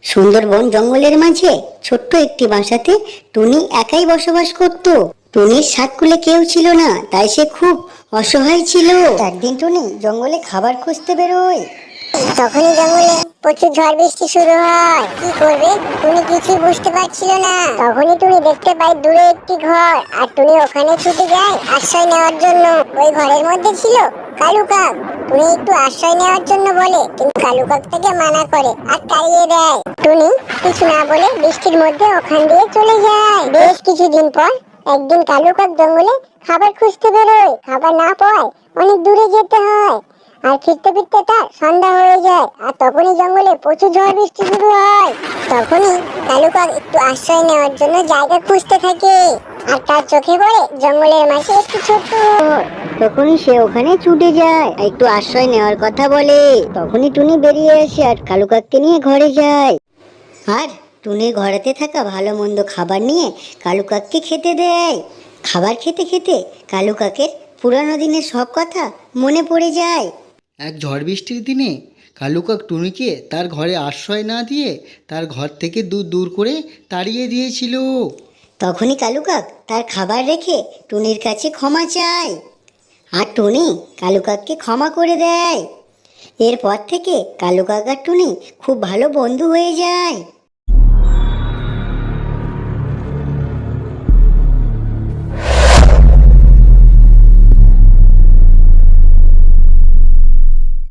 সুন্দরবন জঙ্গলের মাঝে ছোট্ট একটি বাসাতে টুনি একাই বসবাস করত। টুনির সাতকুলে কেউ ছিল না, তাই সে খুব অসহায় ছিল। একদিন টুনি জঙ্গলে খাবার খুঁজতে বেরোয়। তখনই জঙ্গলে প্রচুর ঝড় বৃষ্টি শুরু হয়। কি করবে টুনি কিছুই বুঝতে পারছিল না। তখনই টুনি দেখতে পায় দূরে একটি ঘর, আর টুনি ওখানে ছুটে যায় আশ্রয় নেওয়ার জন্য। ওই ঘরের মধ্যে ছিল কালু কাক। টুনি একটু আশ্রয় নেওয়ার জন্য বলে, কিন্তু কালু কাক থেকে মানা করে আর তাড়িয়ে দেয়। টুনি কিছু না বলে বৃষ্টির মধ্যে ওখান দিয়ে চলে যায়। বেশ কিছুদিন পর একদিন কালু কাক জঙ্গলে খাবার খুঁজতে বেরোয়। খাবার না পাওয়ায় অনেক দূরে যেতে হয়, আর ফিরতে ফিরতে তার সন্ধ্যা হয়ে যায়। আর তখনই জঙ্গলে প্রচুর ঝড় বৃষ্টি শুরু হয়। তখনই কালু কাক একটু আশ্রয় নেওয়ার জন্য জায়গা খুঁজতে থাকে, আর তার চোখে পড়ে জঙ্গলের মাঝে একটি ছোট্ট ঘর। তখনই সে ওখানে ছুটে যায়, একটু আশ্রয় নেওয়ার কথা বলে। তখনই টুনি বেরিয়ে আসে আর কালু কাককে নিয়ে ঘরে যায়। আর টুনির ঘরেতে থাকা ভালো মন্দ খাবার নিয়ে কালু কাককে খেতে দেয়। খাবার খেতে খেতে কালু কাকের পুরানো দিনের সব কথা মনে পড়ে যায়। এক ঝড় বৃষ্টির দিনে কালু কাক টুনিকে তার ঘরে আশ্রয় না দিয়ে তার ঘর থেকে দূর দূর করে তাড়িয়ে দিয়েছিল। তখনই কালু কাক তার খাবার রেখে টুনির কাছে ক্ষমা চায়, আর টুনি কালু কাককে ক্ষমা করে দেয়। এরপর থেকে কালু কাক আর টুনি খুব ভালো বন্ধু হয়ে যায়।